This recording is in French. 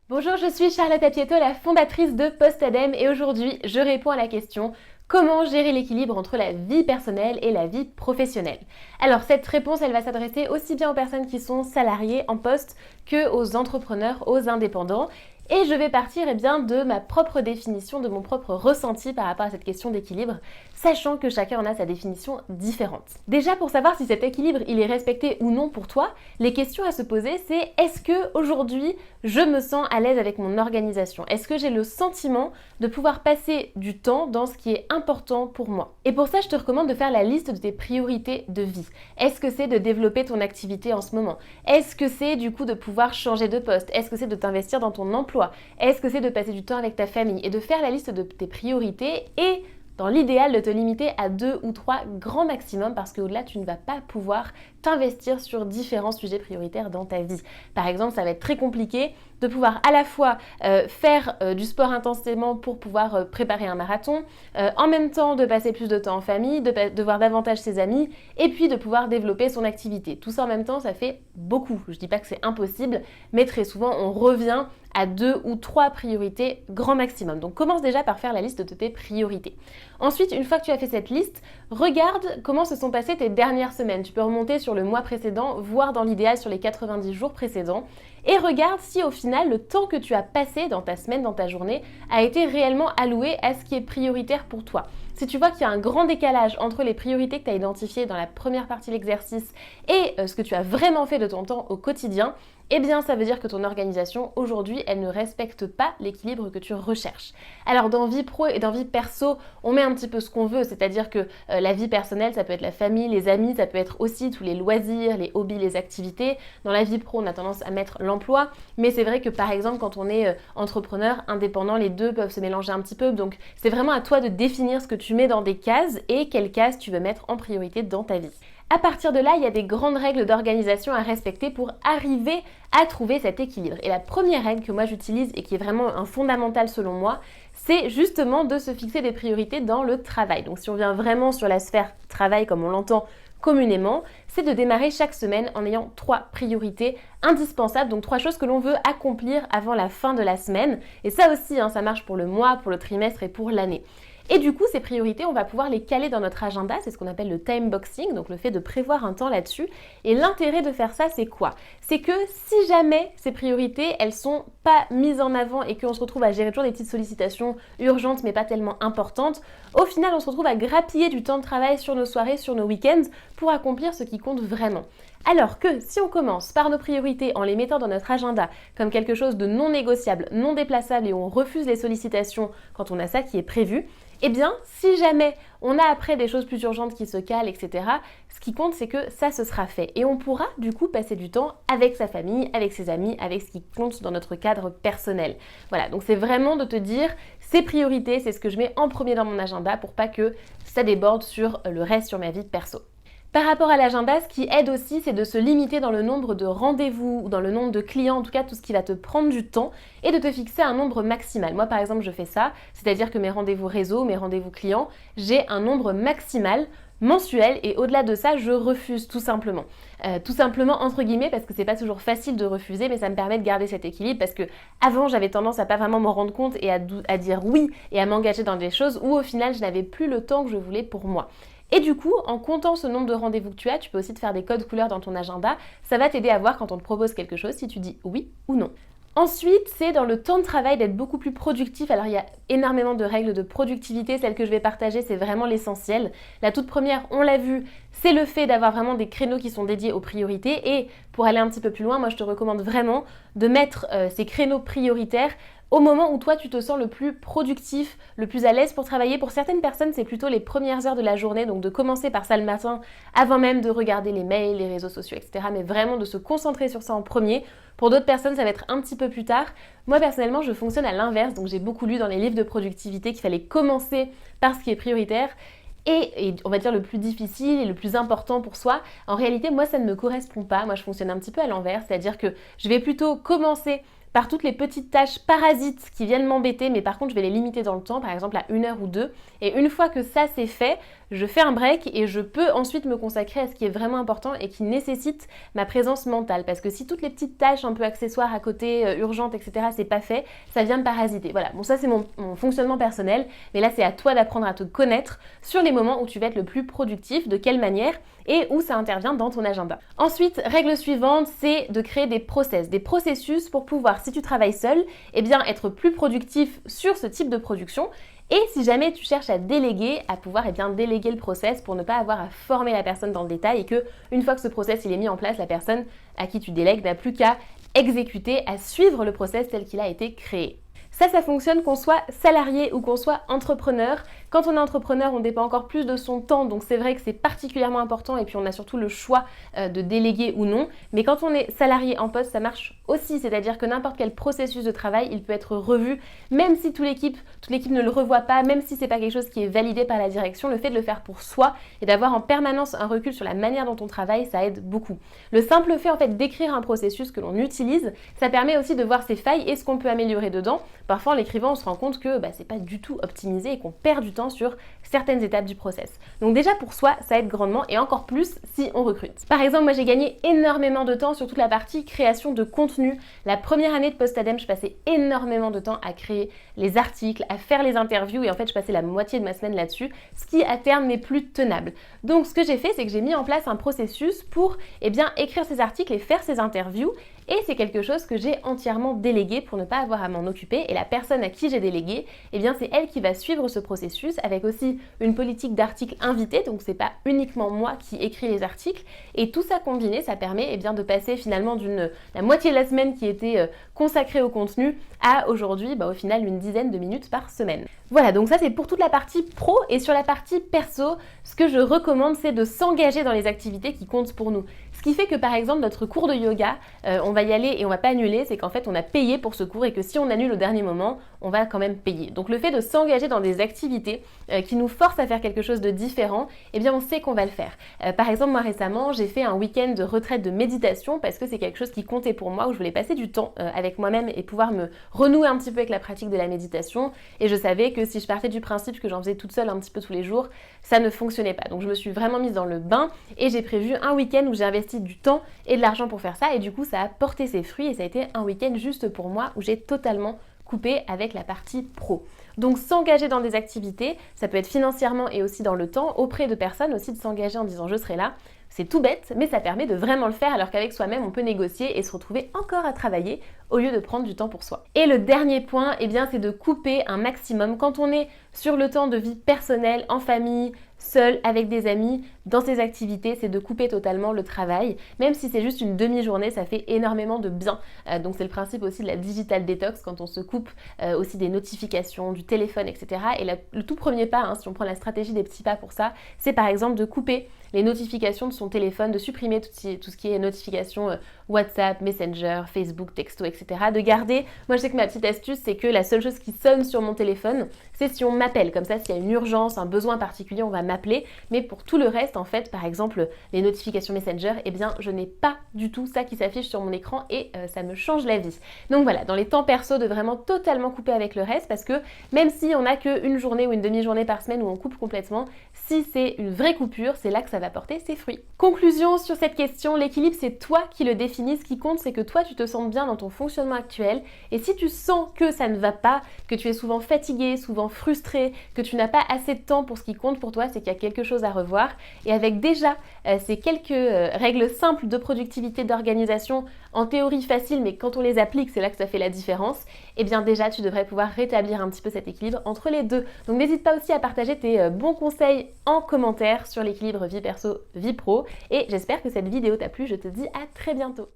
Bonjour, je suis Charlotte Apieto, la fondatrice de Postadem et aujourd'hui je réponds à la question comment gérer l'équilibre entre la vie personnelle et la vie professionnelle. Alors cette réponse elle va s'adresser aussi bien aux personnes qui sont salariées en poste que aux entrepreneurs, aux indépendants. Et je vais partir de ma propre définition, de mon propre ressenti par rapport à cette question d'équilibre, sachant que chacun en a sa définition différente. Déjà pour savoir si cet équilibre il est respecté ou non pour toi, les questions à se poser c'est est-ce que aujourd'hui je me sens à l'aise avec mon organisation? Est-ce que j'ai le sentiment de pouvoir passer du temps dans ce qui est important pour moi? Et pour ça je te recommande de faire la liste de tes priorités de vie. Est-ce que c'est de développer ton activité en ce moment? Est-ce que c'est du coup de pouvoir changer de poste? Est-ce que c'est de t'investir dans ton emploi? Est-ce que c'est de passer du temps avec ta famille et de faire la liste de tes priorités et dans l'idéal de te limiter à 2 ou 3 grands maximum parce qu'au-delà tu ne vas pas pouvoir t'investir sur différents sujets prioritaires dans ta vie. Par exemple, ça va être très compliqué de pouvoir à la fois faire du sport intensément pour pouvoir préparer un marathon, en même temps de passer plus de temps en famille, de voir davantage ses amis et puis de pouvoir développer son activité. Tout ça en même temps, ça fait beaucoup. Je dis pas que c'est impossible, mais très souvent on revient à 2 ou 3 priorités grand maximum. Donc commence déjà par faire la liste de tes priorités. Ensuite, une fois que tu as fait cette liste, regarde comment se sont passées tes dernières semaines. Tu peux remonter sur le mois précédent, voire dans l'idéal sur les 90 jours précédents, et regarde si au final le temps que tu as passé dans ta semaine, dans ta journée, a été réellement alloué à ce qui est prioritaire pour toi. Si tu vois qu'il y a un grand décalage entre les priorités que tu as identifiées dans la première partie de l'exercice et ce que tu as vraiment fait de ton temps au quotidien, eh bien ça veut dire que ton organisation aujourd'hui elle ne respecte pas l'équilibre que tu recherches. Alors dans vie pro et dans vie perso, on met un petit peu ce qu'on veut, c'est-à-dire que la vie personnelle ça peut être la famille, les amis, ça peut être aussi tous les loisirs, les hobbies, les activités. Dans la vie pro on a tendance à mettre l'emploi, mais c'est vrai que par exemple quand on est entrepreneur, indépendant, les deux peuvent se mélanger un petit peu, donc c'est vraiment à toi de définir ce que tu mets dans des cases et quelles cases tu veux mettre en priorité dans ta vie. À partir de là, il y a des grandes règles d'organisation à respecter pour arriver à trouver cet équilibre. Et la première règle que moi j'utilise et qui est vraiment un fondamental selon moi, c'est justement de se fixer des priorités dans le travail. Donc si on vient vraiment sur la sphère travail comme on l'entend communément, c'est de démarrer chaque semaine en ayant 3 priorités indispensables, donc 3 choses que l'on veut accomplir avant la fin de la semaine. Et ça aussi, ça marche pour le mois, pour le trimestre et pour l'année. Et du coup, ces priorités, on va pouvoir les caler dans notre agenda, c'est ce qu'on appelle le time boxing, donc le fait de prévoir un temps là-dessus. Et l'intérêt de faire ça, c'est quoi? C'est que si jamais ces priorités, elles sont pas mises en avant et qu'on se retrouve à gérer toujours des petites sollicitations urgentes mais pas tellement importantes, au final, on se retrouve à grappiller du temps de travail sur nos soirées, sur nos week-ends pour accomplir ce qui compte vraiment. Alors que si on commence par nos priorités en les mettant dans notre agenda comme quelque chose de non négociable, non déplaçable et on refuse les sollicitations quand on a ça qui est prévu, eh bien, si jamais on a après des choses plus urgentes qui se calent, etc., ce qui compte, c'est que ça se sera fait. Et on pourra du coup passer du temps avec sa famille, avec ses amis, avec ce qui compte dans notre cadre personnel. Voilà, donc c'est vraiment de te dire, ces priorités, c'est ce que je mets en premier dans mon agenda pour pas que ça déborde sur le reste, sur ma vie perso. Par rapport à l'agenda, ce qui aide aussi, c'est de se limiter dans le nombre de rendez-vous ou dans le nombre de clients, en tout cas tout ce qui va te prendre du temps, et de te fixer un nombre maximal. Moi par exemple, je fais ça, c'est-à-dire que mes rendez-vous réseau, mes rendez-vous clients, j'ai un nombre maximal mensuel et au-delà de ça, je refuse tout simplement. Tout simplement entre guillemets parce que c'est pas toujours facile de refuser, mais ça me permet de garder cet équilibre parce que avant j'avais tendance à pas vraiment m'en rendre compte et à dire oui et à m'engager dans des choses où au final je n'avais plus le temps que je voulais pour moi. Et du coup, en comptant ce nombre de rendez-vous que tu as, tu peux aussi te faire des codes couleurs dans ton agenda. Ça va t'aider à voir quand on te propose quelque chose si tu dis oui ou non. Ensuite, c'est dans le temps de travail d'être beaucoup plus productif. Alors, il y a énormément de règles de productivité. Celle que je vais partager, c'est vraiment l'essentiel. La toute première, on l'a vu, c'est le fait d'avoir vraiment des créneaux qui sont dédiés aux priorités. Et pour aller un petit peu plus loin, moi, je te recommande vraiment de mettre ces créneaux prioritaires au moment où toi tu te sens le plus productif, le plus à l'aise pour travailler. Pour certaines personnes, c'est plutôt les premières heures de la journée, donc de commencer par ça le matin avant même de regarder les mails, les réseaux sociaux, etc. Mais vraiment de se concentrer sur ça en premier. Pour d'autres personnes, ça va être un petit peu plus tard. Moi personnellement, je fonctionne à l'inverse, donc j'ai beaucoup lu dans les livres de productivité qu'il fallait commencer par ce qui est prioritaire. Et on va dire le plus difficile et le plus important pour soi, en réalité, moi, ça ne me correspond pas. Moi, je fonctionne un petit peu à l'envers, c'est-à-dire que je vais plutôt commencer par toutes les petites tâches parasites qui viennent m'embêter, mais par contre je vais les limiter dans le temps, par exemple à 1 heure ou 2. Et une fois que ça c'est fait, je fais un break et je peux ensuite me consacrer à ce qui est vraiment important et qui nécessite ma présence mentale. Parce que si toutes les petites tâches un peu accessoires à côté, urgentes, etc., c'est pas fait, ça vient me parasiter. Voilà, bon ça c'est mon fonctionnement personnel, mais là c'est à toi d'apprendre à te connaître sur les moments où tu vas être le plus productif, de quelle manière et où ça intervient dans ton agenda. Ensuite, règle suivante, c'est de créer des processus pour pouvoir, si tu travailles seul, eh bien être plus productif sur ce type de production. Et si jamais tu cherches à déléguer, à pouvoir déléguer le process pour ne pas avoir à former la personne dans le détail et que une fois que ce process il est mis en place, la personne à qui tu délègues n'a plus qu'à exécuter, à suivre le process tel qu'il a été créé. Ça fonctionne qu'on soit salarié ou qu'on soit entrepreneur. Quand on est entrepreneur, on dépend encore plus de son temps, donc c'est vrai que c'est particulièrement important et puis on a surtout le choix de déléguer ou non. Mais quand on est salarié en poste, ça marche aussi, c'est-à-dire que n'importe quel processus de travail, il peut être revu, même si toute l'équipe ne le revoit pas, même si c'est pas quelque chose qui est validé par la direction, le fait de le faire pour soi et d'avoir en permanence un recul sur la manière dont on travaille, ça aide beaucoup. Le simple fait en fait d'écrire un processus que l'on utilise, ça permet aussi de voir ses failles et ce qu'on peut améliorer dedans. Parfois en l'écrivant, on se rend compte que c'est pas du tout optimisé et qu'on perd du temps sur certaines étapes du process. Donc déjà pour soi, ça aide grandement et encore plus si on recrute. Par exemple, moi j'ai gagné énormément de temps sur toute la partie création de contenu. La première année de Postadem, je passais énormément de temps à créer les articles, à faire les interviews et en fait je passais la moitié de ma semaine là-dessus, ce qui à terme n'est plus tenable. Donc ce que j'ai fait, c'est que j'ai mis en place un processus pour écrire ces articles et faire ces interviews. Et c'est quelque chose que j'ai entièrement délégué pour ne pas avoir à m'en occuper. Et la personne à qui j'ai délégué, c'est elle qui va suivre ce processus avec aussi une politique d'articles invités. Donc c'est pas uniquement moi qui écris les articles. Et tout ça combiné, ça permet de passer finalement la moitié de la semaine qui était consacrée au contenu à aujourd'hui, au final, une dizaine de minutes par semaine. Voilà, donc ça c'est pour toute la partie pro. Et sur la partie perso, ce que je recommande, c'est de s'engager dans les activités qui comptent pour nous. Ce qui fait que par exemple notre cours de yoga, on va y aller et on va pas annuler, c'est qu'en fait on a payé pour ce cours et que si on annule au dernier moment, on va quand même payer. Donc le fait de s'engager dans des activités qui nous forcent à faire quelque chose de différent, on sait qu'on va le faire. Par exemple moi récemment, j'ai fait un week-end de retraite de méditation parce que c'est quelque chose qui comptait pour moi, où je voulais passer du temps avec moi-même et pouvoir me renouer un petit peu avec la pratique de la méditation. Et je savais que si je partais du principe que j'en faisais toute seule un petit peu tous les jours, ça ne fonctionnait pas. Donc je me suis vraiment mise dans le bain et j'ai prévu un week-end où j'ai investi du temps et de l'argent pour faire ça et du coup ça a porté ses fruits et ça a été un week-end juste pour moi où j'ai totalement coupé avec la partie pro. Donc s'engager dans des activités, ça peut être financièrement et aussi dans le temps, auprès de personnes aussi, de s'engager en disant je serai là. C'est tout bête, mais ça permet de vraiment le faire alors qu'avec soi-même, on peut négocier et se retrouver encore à travailler au lieu de prendre du temps pour soi. Et le dernier point, c'est de couper un maximum. Quand on est sur le temps de vie personnelle, en famille, seul, avec des amis, dans ces activités, c'est de couper totalement le travail. Même si c'est juste une demi-journée, ça fait énormément de bien. Donc c'est le principe aussi de la digital detox, quand on se coupe aussi des notifications, du téléphone, etc. Et le tout premier pas, si on prend la stratégie des petits pas pour ça, c'est par exemple de couper les notifications de son téléphone, de supprimer tout ce qui est notifications WhatsApp, Messenger, Facebook, texto, etc. De garder, moi je sais que ma petite astuce, c'est que la seule chose qui sonne sur mon téléphone, c'est si on m'appelle. Comme ça, s'il y a une urgence, un besoin particulier, on va m'appeler. Mais pour tout le reste, en fait, par exemple, les notifications Messenger, je n'ai pas du tout ça qui s'affiche sur mon écran et ça me change la vie. Donc voilà, dans les temps perso, de vraiment totalement couper avec le reste, parce que même si on n'a qu'une journée ou une demi-journée par semaine où on coupe complètement, si c'est une vraie coupure, c'est là que ça va porter ses fruits. Conclusion sur cette question, l'équilibre, c'est toi qui le définis. Ce qui compte, c'est que toi, tu te sens bien dans ton fonctionnement actuel. Et si tu sens que ça ne va pas, que tu es souvent fatigué, souvent frustré, que tu n'as pas assez de temps pour ce qui compte pour toi, c'est qu'il y a quelque chose à revoir. Et avec déjà ces quelques règles simples de productivité, d'organisation, en théorie facile, mais quand on les applique, c'est là que ça fait la différence, déjà tu devrais pouvoir rétablir un petit peu cet équilibre entre les deux. Donc n'hésite pas aussi à partager tes bons conseils en commentaire sur l'équilibre vie perso, vie pro. Et j'espère que cette vidéo t'a plu, je te dis à très bientôt.